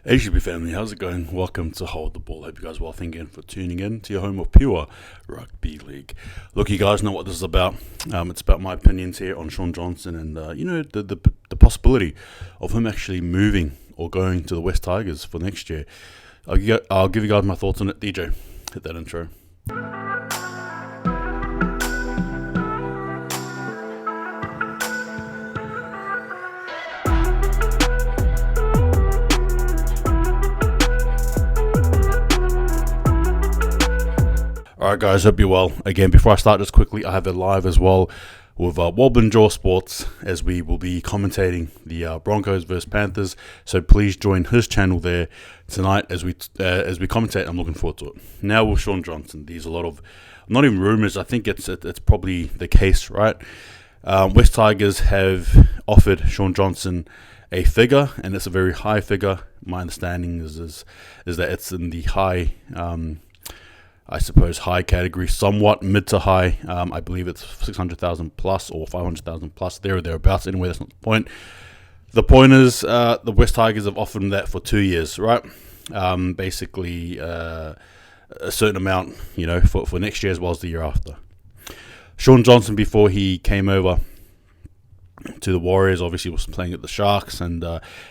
HB family, how's it going? Welcome to Hold the Ball. Hope you guys are well. Thank you for tuning in to your home of pure rugby league. Look, you guys know what this is about. It's about my opinions here on Shaun Johnson and the possibility of him actually moving or going to the West Tigers for next year. I'll give you guys my thoughts on it. DJ, hit that intro. Alright guys, hope you're well. Again, before I start, just quickly, I have it live as well with Wobbin Jaw Sports, as we will be commentating the Broncos versus Panthers. So please join his channel there tonight as we commentate. I'm looking forward to it. Now with Shaun Johnson, there's a lot of, not even rumours, I think it's probably the case, right? West Tigers have offered Shaun Johnson a figure, and it's a very high figure. My understanding is that it's in the high, I suppose, high category, somewhat mid to high. I believe it's 600,000 plus or 500,000 plus, there or thereabouts. Anyway, that's not the point. The point is, the West Tigers have offered him that for 2 years, right? Basically, a certain amount, for next year as well as the year after. Shaun Johnson, before he came over to the Warriors, obviously was playing at the Sharks, and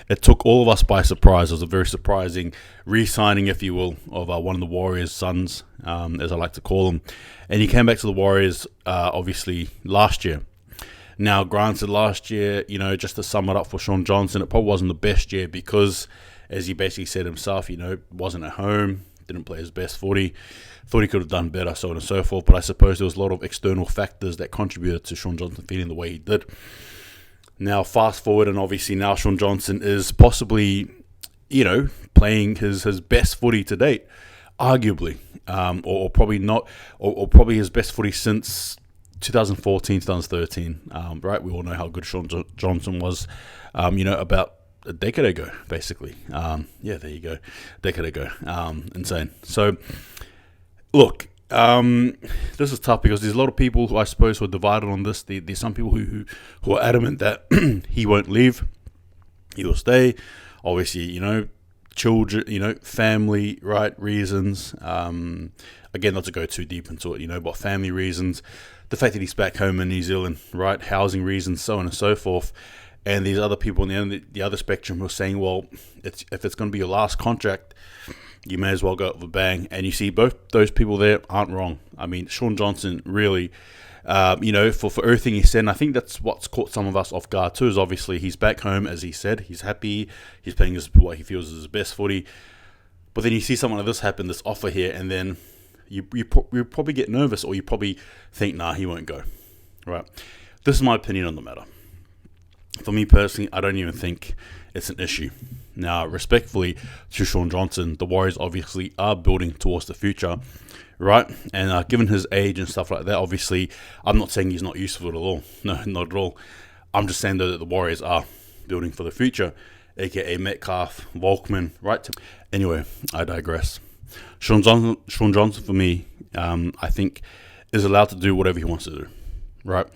it took all of us by surprise. It was a very surprising re-signing, if you will, of one of the Warriors' sons, as I like to call him. And he came back to the Warriors, obviously, last year. Now, granted, last year, just to sum it up for Shaun Johnson, it probably wasn't the best year because, as he basically said himself, wasn't at home, didn't play his best footy, thought he could have done better, so on and so forth. But I suppose there was a lot of external factors that contributed to Shaun Johnson feeling the way he did. Now, fast forward, and obviously now Shaun Johnson is possibly, playing his best footy to date, arguably, or probably not, or probably his best footy since 2014, 2013, right? We all know how good Shaun Johnson was, about a decade ago, basically. Yeah, there you go, decade ago. Insane. So, look, this is tough because there's a lot of people who I suppose who are divided on this. There's some people who are adamant that he won't leave, he will stay. Obviously, children, family, right, reasons. Again, not to go too deep into it, but family reasons, the fact that he's back home in New Zealand, right, housing reasons, so on and so forth. And these other people on the other spectrum who are saying, well, if it's going to be your last contract, you may as well go up with a bang. And you see both those people there aren't wrong. I mean, Shaun Johnson really, for everything he said, and I think that's what's caught some of us off guard too, is obviously he's back home, as he said. He's happy. He's playing what he feels is his best footy. But then you see something like this happen, this offer here, and then you probably get nervous, or you probably think, nah, he won't go. Right? This is my opinion on the matter. For me personally, I don't even think it's an issue. Now, respectfully to Shaun Johnson, the Warriors obviously are building towards the future, right? And given his age and stuff like that, obviously, I'm not saying he's not useful at all. No, not at all. I'm just saying, though, that the Warriors are building for the future, a.k.a. Metcalf, Volkman, right? Anyway, I digress. Shaun Johnson, for me, I think, is allowed to do whatever he wants to do, right?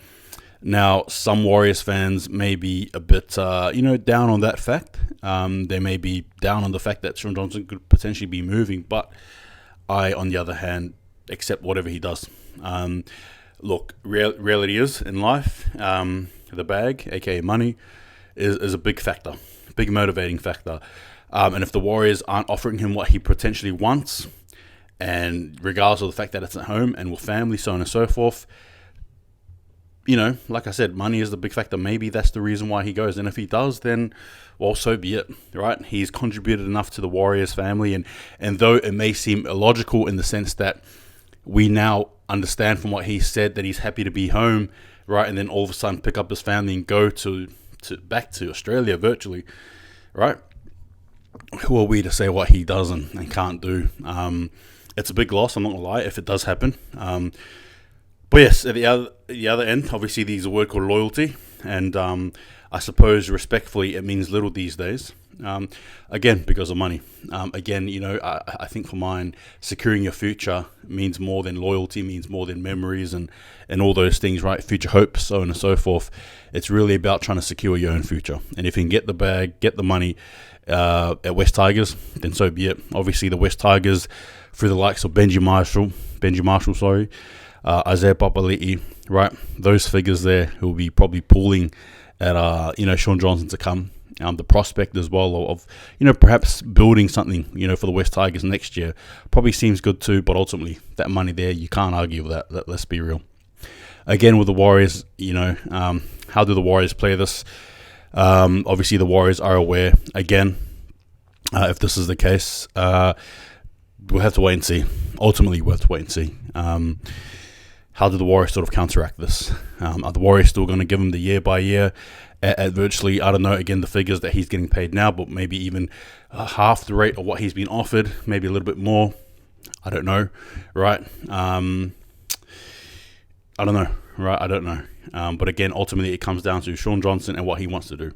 Now, some Warriors fans may be a bit, down on that fact. They may be down on the fact that Shaun Johnson could potentially be moving, but I, on the other hand, accept whatever he does. Look, reality is, in life, the bag, aka money, is a big factor, big motivating factor. And if the Warriors aren't offering him what he potentially wants, and regardless of the fact that it's at home and with family, so on and so forth, like I said, money is the big factor. Maybe that's the reason why he goes. And if he does, then, well, so be it, right? He's contributed enough to the Warriors family. And though it may seem illogical in the sense that we now understand from what he said that he's happy to be home, right? And then all of a sudden pick up his family and go back to Australia virtually, right? Who are we to say what he does and can't do? It's a big loss, I'm not going to lie, if it does happen. But yes, at the other end, obviously there's a word called loyalty, and I suppose respectfully it means little these days. Again, because of money. Again, I think for mine, securing your future means more than loyalty, means more than memories and all those things, right? Future hopes, so on and so forth. It's really about trying to secure your own future. And if you can get the bag, get the money at West Tigers, then so be it. Obviously, the West Tigers, through the likes of Benji Marshall, Isaiah Papali'i, right? Those figures there who will be probably pulling at Shaun Johnson to come. The prospect as well of perhaps building something for the West Tigers next year probably seems good too. But ultimately, that money there, you can't argue with that. Let's be real. Again, with the Warriors, how do the Warriors play this? Obviously, the Warriors are aware. Again, if this is the case, we'll have to wait and see. Ultimately, we'll have to wait and see. How do the Warriors sort of counteract this? Are the Warriors still going to give him the year by year at virtually, I don't know, again, the figures that he's getting paid now, but maybe even half the rate of what he's been offered, maybe a little bit more? I don't know, right? I don't know, right? I don't know. But again, ultimately, it comes down to Shaun Johnson and what he wants to do.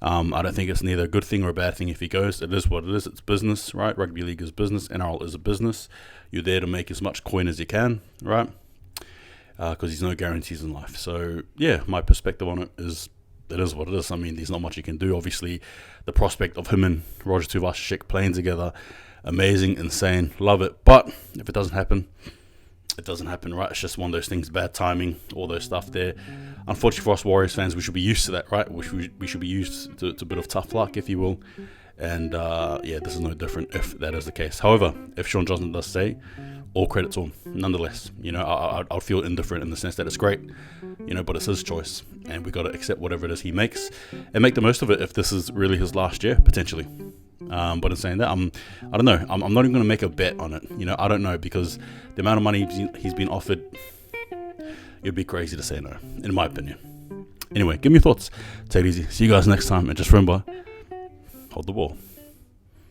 I don't think it's neither a good thing or a bad thing if he goes. It is what it is. It's business, right? Rugby league is business. NRL is a business. You're there to make as much coin as you can, right? Because there's no guarantees in life. So, yeah, my perspective on it is what it is. I mean, there's not much you can do. Obviously, the prospect of him and Roger Tuivasa-Sheck playing together, amazing, insane, love it. But if it doesn't happen, it doesn't happen, right? It's just one of those things, bad timing, all those stuff there. Unfortunately for us Warriors fans, we should be used to that, right? We should be used to a bit of tough luck, if you will. And, this is no different if that is the case. However, if Shaun Johnson does stay, all credit to him. Nonetheless, I'll feel indifferent in the sense that it's great, but it's his choice. And we got to accept whatever it is he makes and make the most of it if this is really his last year, potentially. But in saying that, I don't know. I'm not even going to make a bet on it. I don't know, because the amount of money he's been offered, it'd be crazy to say no, in my opinion. Anyway, give me your thoughts. Take it easy. See you guys next time. And just remember, hold the ball.